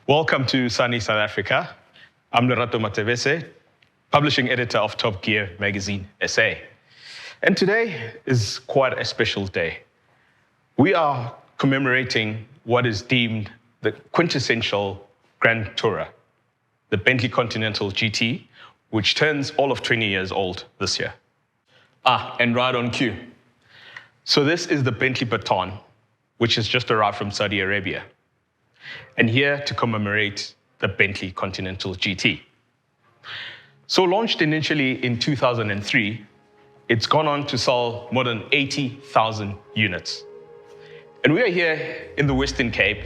Welcome to sunny South Africa. I'm Lerato Matebese, publishing editor of TopGear magazine SA. And today is quite a special day. We are commemorating what is deemed the quintessential Grand Tourer, the Bentley Continental GT, which turns all of 20 years old this year. And right on cue. So this is the Bentley Baton, which has just arrived from Saudi Arabia. And here to commemorate the Bentley Continental GT. So launched initially in 2003, it's gone on to sell more than 80,000 units. And we are here in the Western Cape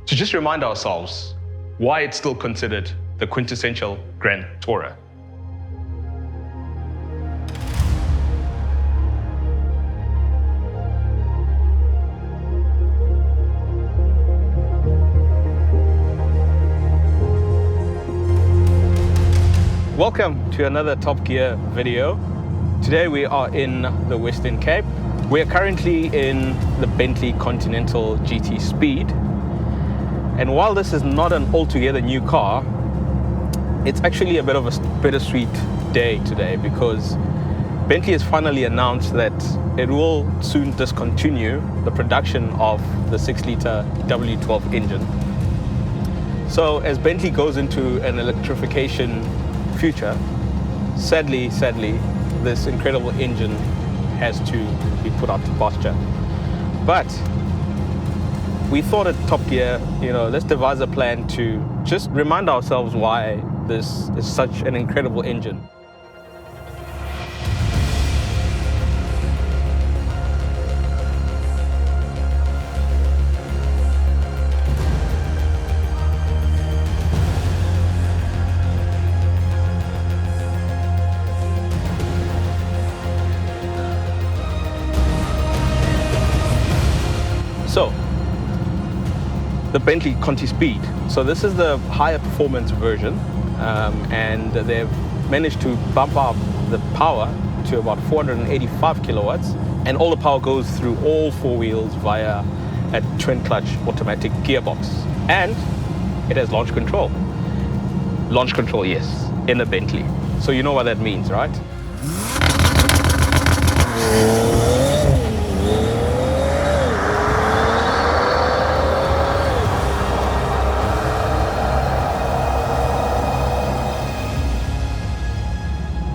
to just remind ourselves why it's still considered the quintessential Grand Tourer. Welcome to another Top Gear video. Today we are in the Western Cape. We are currently in the Bentley Continental GT Speed. And while this is not an altogether new car, it's actually a bit of a bittersweet day today because Bentley has finally announced that it will soon discontinue the production of the 6-litre W12 engine. So as Bentley goes into an electrification future, sadly, this incredible engine has to be put out to pasture. But we thought at Top Gear, let's devise a plan to just remind ourselves why this is such an incredible engine. So, the Bentley Conti Speed. So this is the higher performance version, and they've managed to bump up the power to about 485 kilowatts, and all the power goes through all four wheels via a twin clutch automatic gearbox. And it has launch control. Launch control, yes, in a Bentley. So you know what that means, right?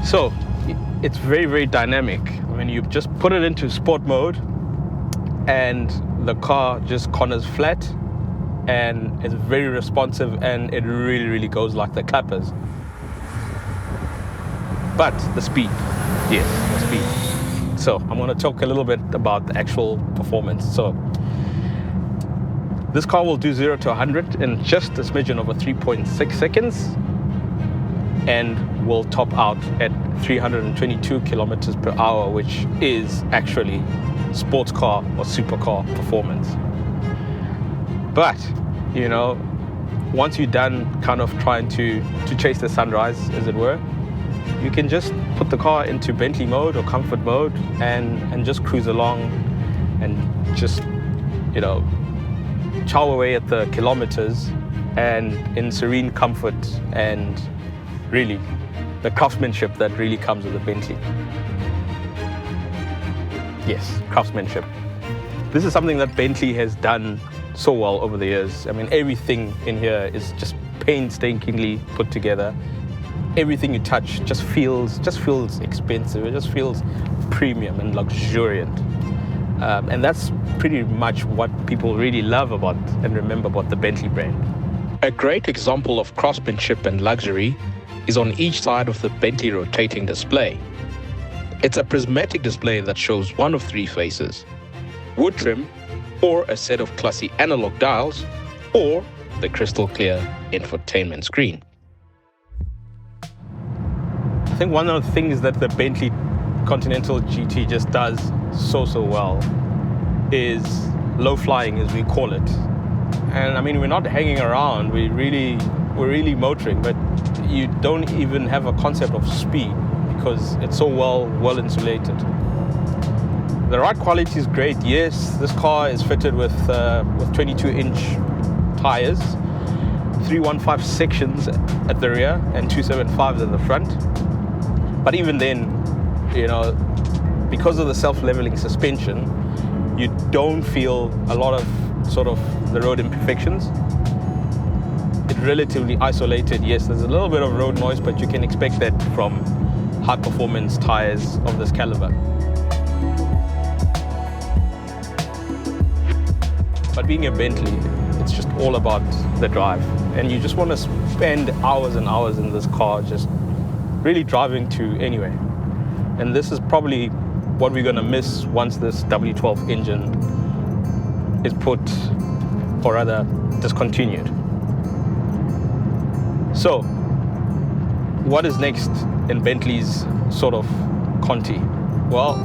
So it's very dynamic. I mean, you just put it into sport mode and the car just corners flat and it's very responsive and it really goes like the clappers. But the speed, yes, the speed. So I'm going to talk a little bit about the actual performance. So this car will do 0 to 100 in just a smidgen over 3.6 seconds. And will top out at 322 kilometers per hour, which is actually sports car or supercar performance. But, once you're done kind of trying to chase the sunrise, as it were, you can just put the car into Bentley mode or comfort mode and just cruise along and just, chow away at the kilometers and in serene comfort and really the craftsmanship that really comes with a Bentley. Yes, craftsmanship. This is something that Bentley has done so well over the years. I mean, everything in here is just painstakingly put together. Everything you touch just feels expensive. It just feels premium and luxuriant. And that's pretty much what people really love about and remember about the Bentley brand. A great example of craftsmanship and luxury is on each side of the Bentley rotating display. It's a prismatic display that shows one of three faces: wood trim, or a set of classy analog dials, or the crystal clear infotainment screen. I think one of the things that the Bentley Continental GT just does so well is low flying, as we call it. And I mean, we're not hanging around, we're really motoring, but you don't even have a concept of speed because it's so well insulated. The ride quality is great. Yes, this car is fitted with 22-inch tires, 315 sections at the rear and 275s at the front. But even then, you know, because of the self-leveling suspension, you don't feel a lot of sort of the road imperfections. It's relatively isolated. Yes, there's a little bit of road noise, but you can expect that from high performance tires of this caliber. But being a Bentley, it's just all about the drive. And you just want to spend hours and hours in this car, just really driving to anywhere. And this is probably what we're going to miss once this W12 engine is put, or rather discontinued. So what is next in Bentley's sort of Conti? Well,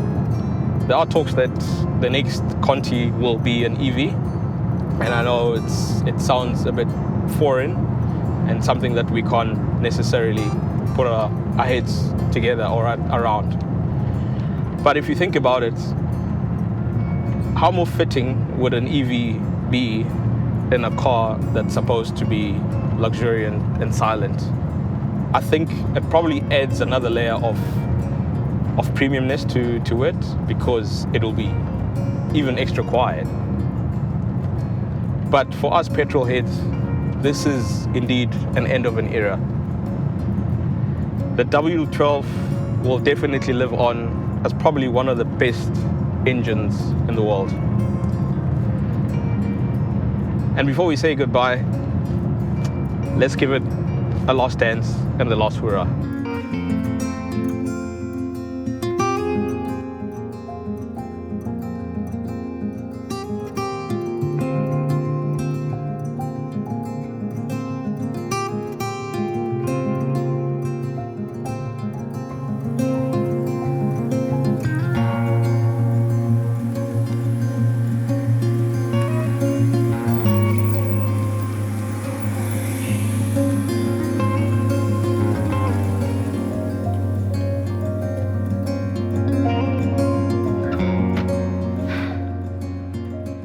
there are talks that the next Conti will be an EV. And I know it sounds a bit foreign and something that we can't necessarily put our heads together or around. But if you think about it, how more fitting would an EV be in a car that's supposed to be luxuriant and silent? I think it probably adds another layer of premiumness to it, because it will be even extra quiet. But for us petrol heads, this is indeed an end of an era. The W12 will definitely live on as probably one of the best engines in the world. And before we say goodbye, let's give it a last dance and the last hurrah.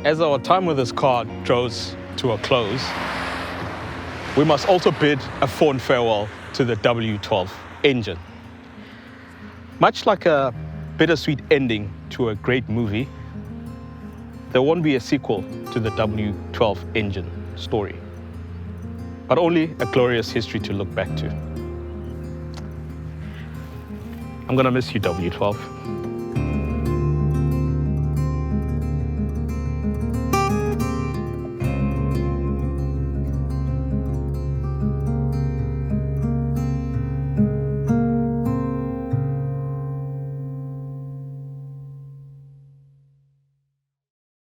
As our time with this car draws to a close, we must also bid a fond farewell to the W12 engine. Much like a bittersweet ending to a great movie, there won't be a sequel to the W12 engine story, but only a glorious history to look back to. I'm gonna miss you, W12.